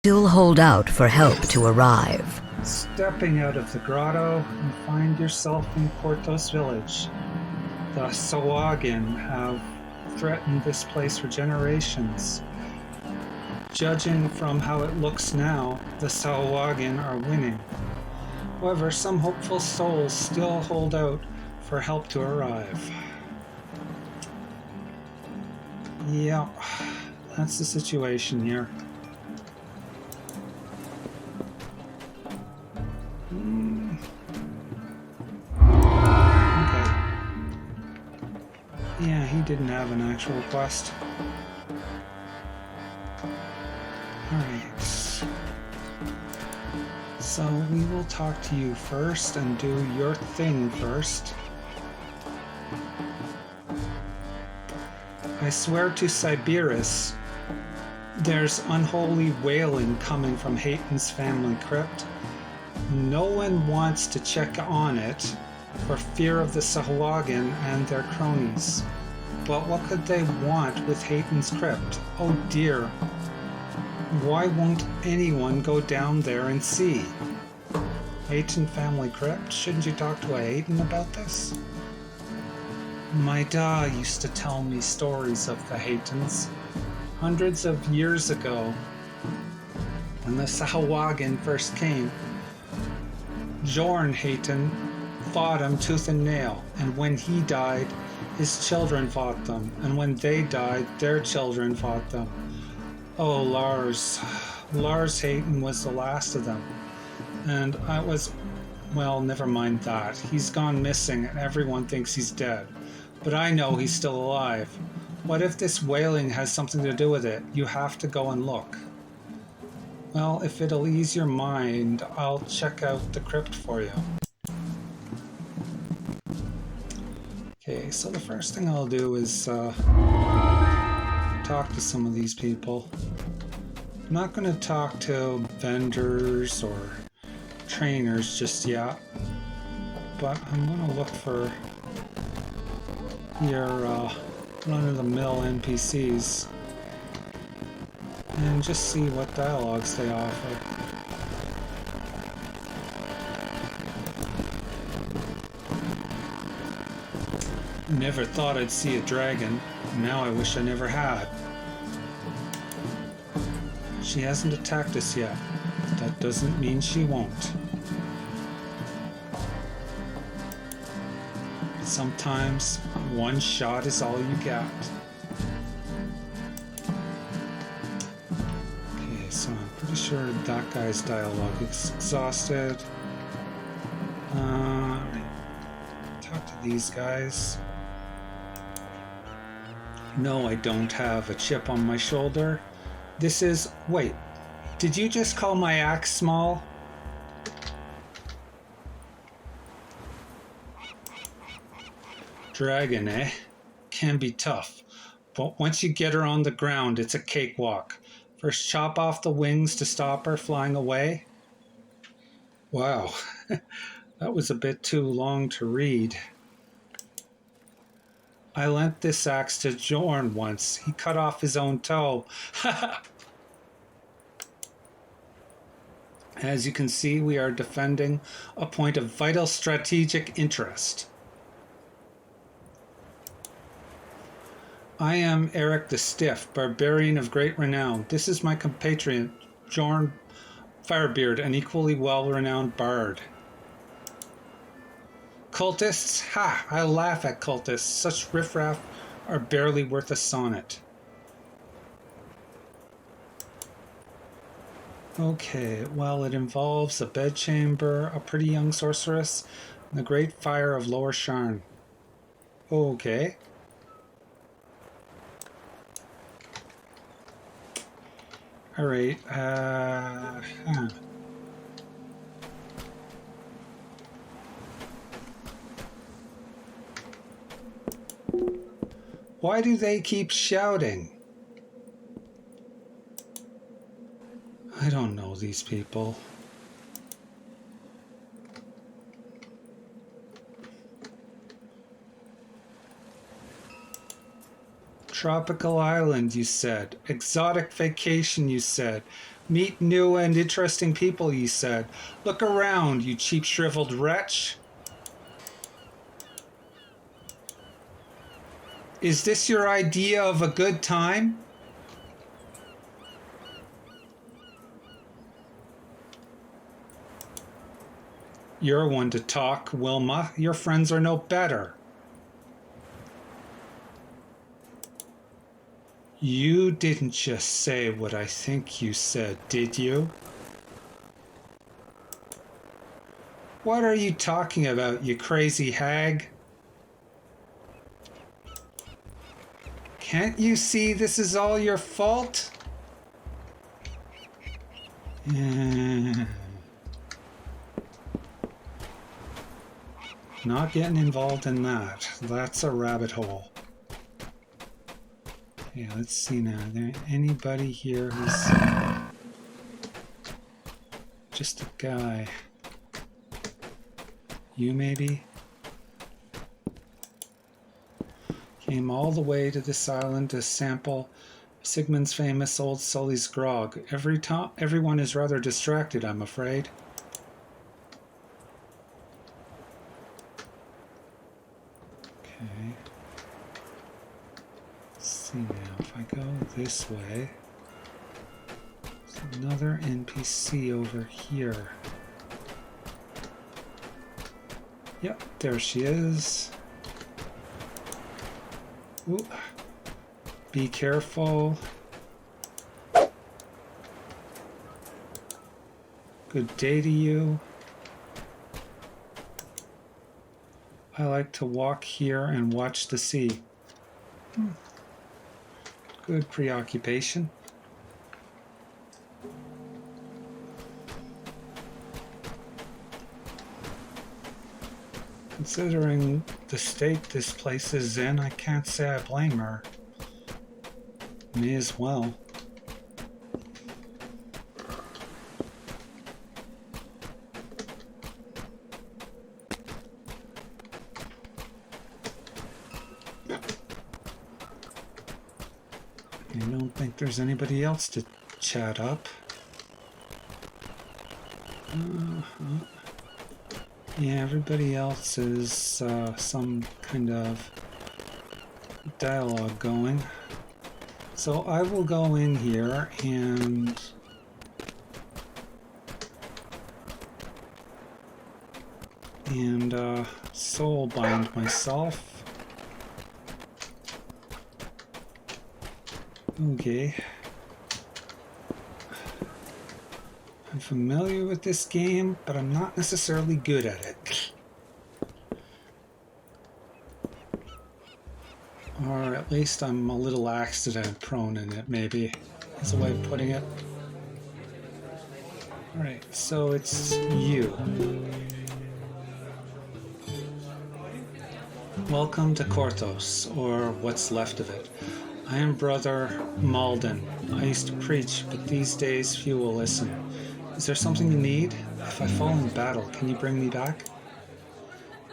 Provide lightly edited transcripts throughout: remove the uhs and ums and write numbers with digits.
Still hold out for help to arrive. Stepping out of the grotto, you find yourself in Portos village. The Sawagin have threatened this place for generations. Judging from how it looks now, the Sawagin are winning. However, some hopeful souls still hold out for help to arrive. Yeah, that's the situation here. Okay. Yeah, he didn't have an actual quest. Alright. So we will talk to you first and do your thing first. I swear to Siberus, there's unholy wailing coming from Heyton's Family Crypt. No one wants to check on it for fear of the Sahawagin and their cronies. But what could they want with Heyton's Crypt? Oh dear. Why won't anyone go down there and see? Heyton Family Crypt? Shouldn't you talk to a Heyton about this? My da used to tell me stories of the Heytons. Hundreds of years ago, when the Sahawagin first came, Jorn Heyton fought him tooth and nail, and when he died, his children fought them, and when they died, their children fought them. Oh, Lars Heyton was the last of them, and well, never mind that. He's gone missing, and everyone thinks he's dead, but I know he's still alive. What if this wailing has something to do with it? You have to go and look. Well, if it'll ease your mind, I'll check out the crypt for you. Okay, so the first thing I'll do is talk to some of these people. I'm not going to talk to vendors or trainers just yet, but I'm going to look for your run-of-the-mill NPCs and just see what dialogues they offer. Never thought I'd see a dragon. Now I wish I never had. She hasn't attacked us yet. That doesn't mean she won't. Sometimes one shot is all you get. Okay, so I'm pretty sure that guy's dialogue is exhausted. Talk to these guys. No, I don't have a chip on my shoulder. Wait, did you just call my axe small? Dragon, eh? Can be tough, but once you get her on the ground, it's a cakewalk. First chop off the wings to stop her flying away. Wow, that was a bit too long to read. I lent this axe to Jorn once. He cut off his own toe. As you can see, we are defending a point of vital strategic interest. I am Eric the Stiff, barbarian of great renown. This is my compatriot, Jorn Firebeard, an equally well-renowned bard. Cultists? Ha! I laugh at cultists. Such riffraff are barely worth a sonnet. Okay, well, it involves a bedchamber, a pretty young sorceress, and the great fire of Lower Sharn. Okay. Alright, Why do they keep shouting? I don't know these people. Tropical island, you said. Exotic vacation, you said. Meet new and interesting people, you said. Look around, you cheap shriveled wretch. Is this your idea of a good time? You're one to talk, Wilma. Your friends are no better. You didn't just say what I think you said, did you? What are you talking about, you crazy hag? Can't you see this is all your fault? Not getting involved in that. That's a rabbit hole. Okay, let's see now. Is there anybody here who's just a guy? You maybe? Came all the way to this island to sample Sigmund's famous Old Sully's grog. Everyone is rather distracted, I'm afraid. Okay. Let's see now. If I go this way, there's another NPC over here. Yep, there she is. Ooh. Be careful. Good day to you. I like to walk here and watch the sea. Good preoccupation. Considering the state this place is in, I can't say I blame her. May as well. I don't think there's anybody else to chat up. Yeah, everybody else is some kind of dialogue going. So I will go in here and soul bind myself. Okay. I'm familiar with this game, but I'm not necessarily good at it. Or at least I'm a little accident prone in it, maybe. That's a way of putting it. Alright, so it's you. Welcome to Kortos, or what's left of it. I am Brother Malden. I used to preach, but these days few will listen. Is there something you need? If I fall in battle, can you bring me back?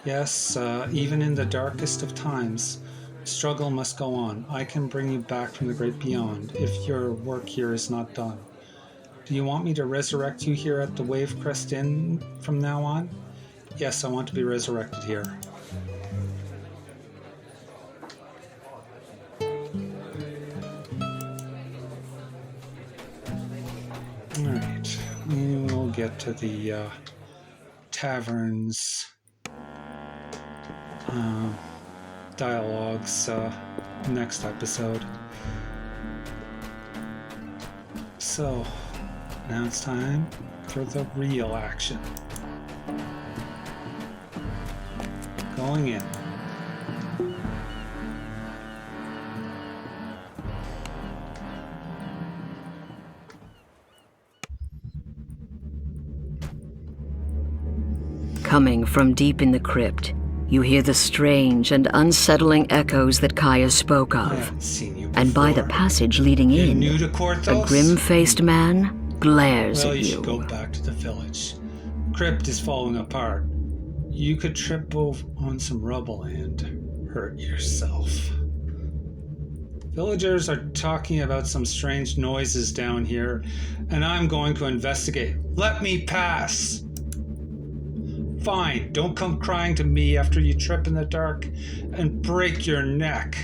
Yes, even in the darkest of times, struggle must go on. I can bring you back from the great beyond, if your work here is not done. Do you want me to resurrect you here at the Wavecrest Inn from now on? Yes, I want to be resurrected here. Alright, we will get to the tavern's dialogues next episode. So, now it's time for the real action. Going in. Coming from deep in the crypt, you hear the strange and unsettling echoes that Kaja spoke I of. haven't seen you before. And by the passage leading You in, new to Kortos? a grim-faced man glares Well, at you you. should go back to the village. Crypt is falling apart. You could trip on some rubble and hurt yourself. Villagers are talking about some strange noises down here, and I'm going to investigate. Let me pass! Fine, don't come crying to me after you trip in the dark and break your neck.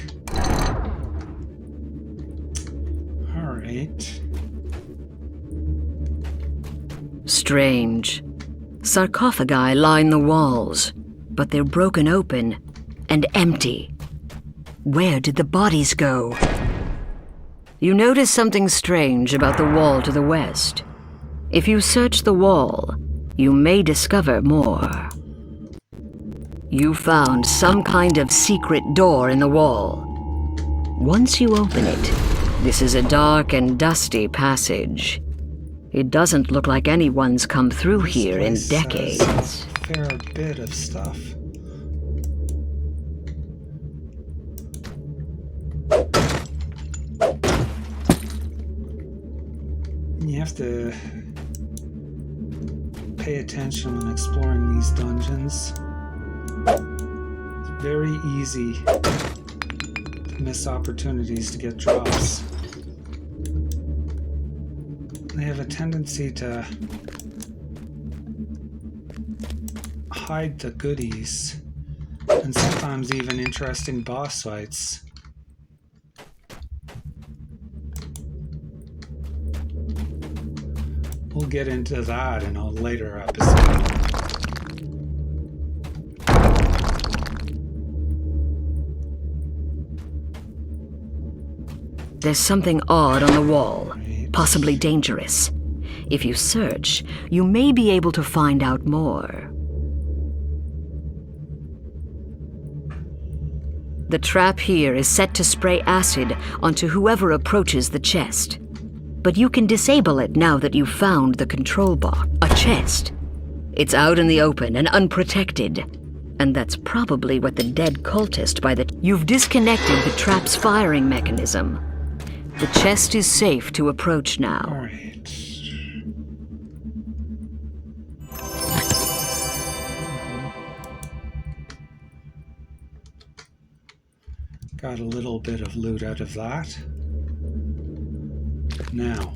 Alright. Strange. Sarcophagi line the walls, but they're broken open and empty. Where did the bodies go? You notice something strange about the wall to the west. If you search the wall, you may discover more. You found some kind of secret door in the wall. Once you open it, this is a dark and dusty passage. It doesn't look like anyone's come through here in decades. A fair bit of stuff. You have to pay attention when exploring these dungeons. It's very easy to miss opportunities to get drops. They have a tendency to hide the goodies, and sometimes even interesting boss fights. We'll get into that in a later episode. There's something odd on the wall, possibly dangerous. If you search, you may be able to find out more. The trap here is set to spray acid onto whoever approaches the chest. But you can disable it now that you've found the control box. A chest. It's out in the open and unprotected. And that's probably what the dead cultist by the... You've disconnected the trap's firing mechanism. The chest is safe to approach now. All right. Got a little bit of loot out of that. Now.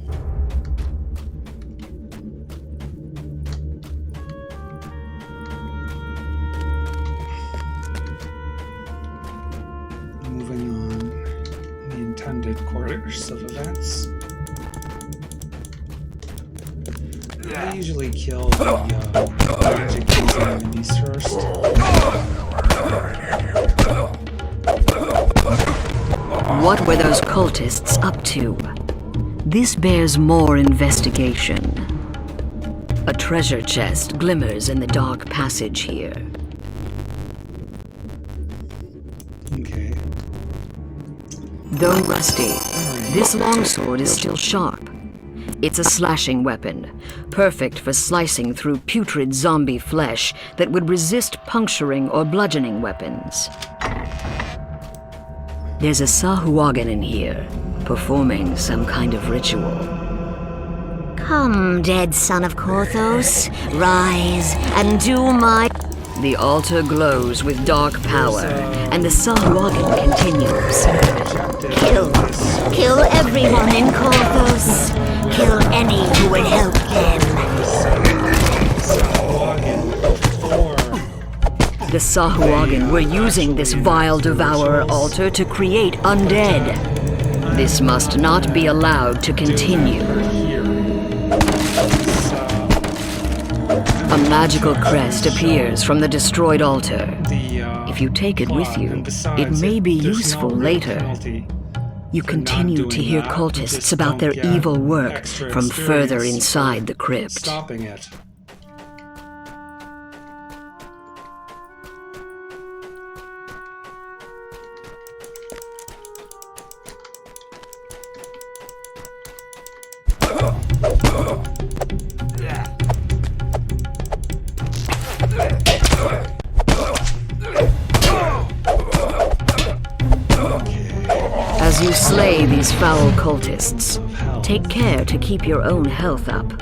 Moving on. The intended course of events. I usually kill the magic-using enemies first. What were those cultists up to? This bears more investigation. A treasure chest glimmers in the dark passage here. Okay. Though rusty, this longsword is still sharp. It's a slashing weapon, perfect for slicing through putrid zombie flesh that would resist puncturing or bludgeoning weapons. There's a Sahuagin in here, performing some kind of ritual. Come, dead son of Korthos, rise and do my... The altar glows with dark power, and the Sahuagin continues. Kill everyone in Korthos. Kill any who would help them. The Sahuagin were using this vile devourer altar to create undead. This must not be allowed to continue. A magical crest appears from the destroyed altar. If you take it with you, it may be useful later. You continue to hear cultists about their evil work from further inside the crypt. Stopping it. As you slay these foul cultists, take care to keep your own health up.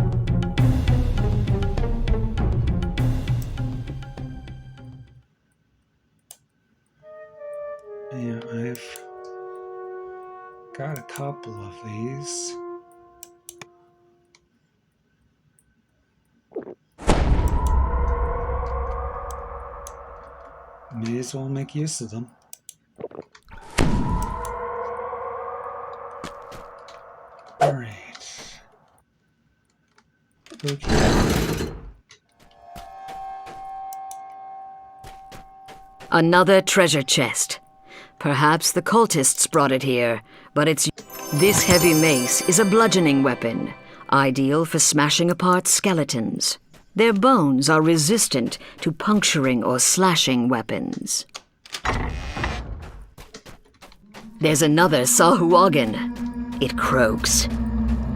Yeah, couple of these. May as well make use of them. Alright. Okay. Another treasure chest. Perhaps the cultists brought it here, but it's... This heavy mace is a bludgeoning weapon, ideal for smashing apart skeletons. Their bones are resistant to puncturing or slashing weapons. There's another Sahuagin. It croaks.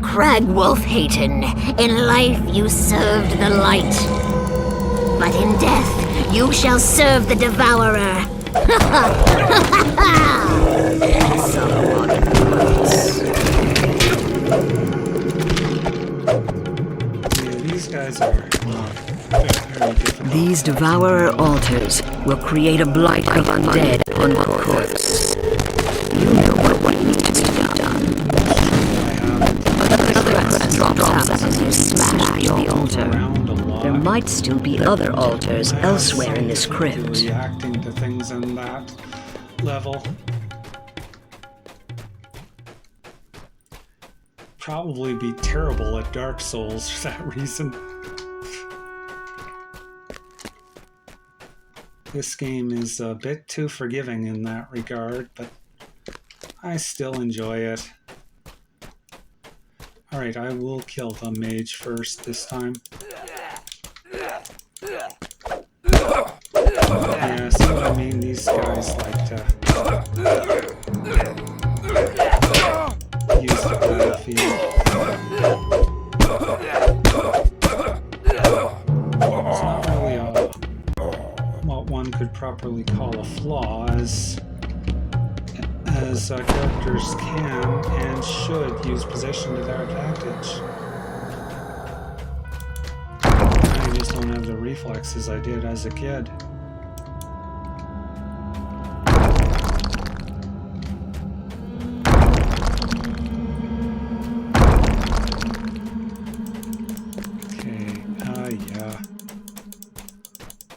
Cragwolf Heyton, in life you served the light, but in death you shall serve the Devourer. Sahuagin croaks. Yeah, these guys are very difficult. These Devourer altars will create a blight of undead on the corpse. You know what needs to be done. Drops as you smash the altar. There might still be other altars elsewhere in this crypt. Reacting to things in that level. Probably be terrible at Dark Souls for that reason. This game is a bit too forgiving in that regard, but I still enjoy it. Alright, I will kill the mage first this time. Yeah, see what I mean? These guys like to use the battlefield. It's not really what one could properly call a flaw, as characters can and should use position to their advantage. I just don't have the reflexes I did as a kid. Okay, yeah.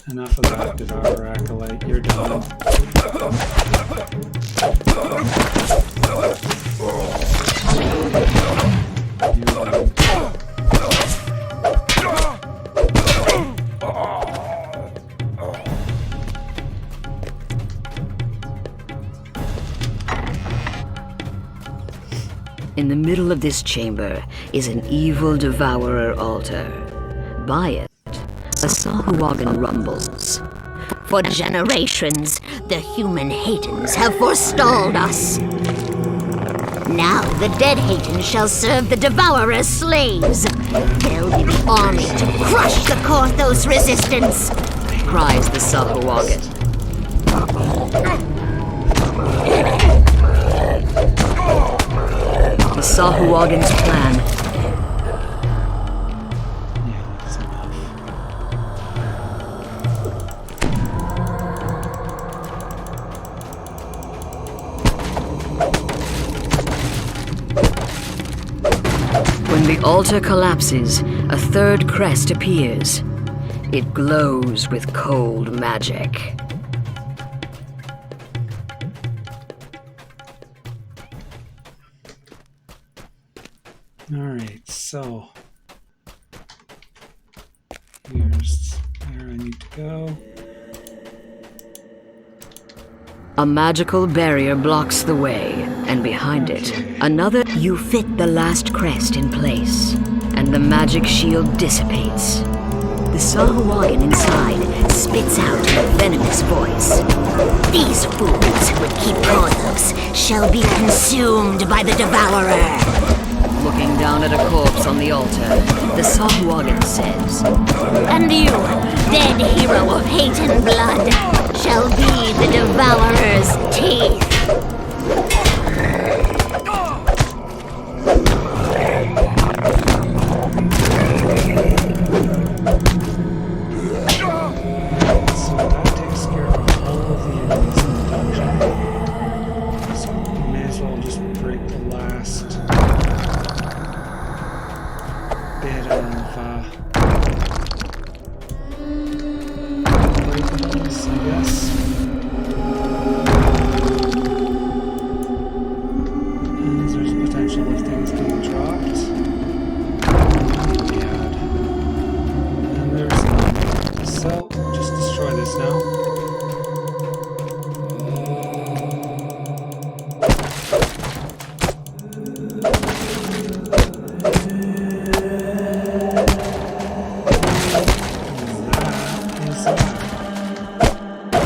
Enough of that, Devourer Acolyte. You're done. In the middle of this chamber is an evil Devourer altar. By it, a Sahuagin rumbles. For generations, the human Heytons have forestalled us. Now the dead Heytons shall serve the Devourer's slaves. They'll be the army to crush the Korthos resistance, Cries the Sahuagin. The Sahuagin's plan. Yeah, that's enough. When the altar collapses, a third crest appears. It glows with cold magic. Alright, so here's where I need to go. A magical barrier blocks the way, and behind it, another... You fit the last crest in place, and the magic shield dissipates. The Sahuagin inside spits out a venomous voice. These fools who would keep Korthos shall be consumed by the Devourer. Looking down at a corpse on the altar, the Sahuagin says, And you, dead hero of hate and blood, shall be the Devourer's teeth. So that takes care of all of the enemies in the dungeon. So we may as well just break the last breakables, I guess. And there's potential of things being dropped. Yeah. And there's none. So, just destroy this now.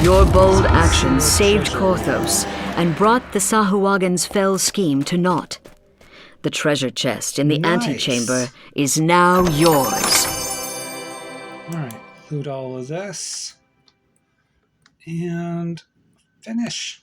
Your bold action saved Korthos and brought the Sahuagin's fell scheme to naught. The treasure chest in the antechamber is now yours. Alright, loot all of this. And finish.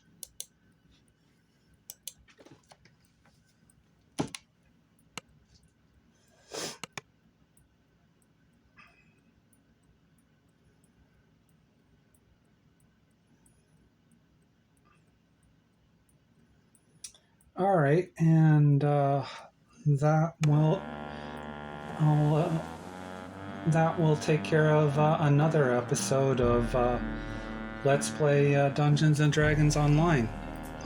Alright, and that will take care of another episode of Let's Play Dungeons & Dragons Online.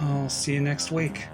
I'll see you next week.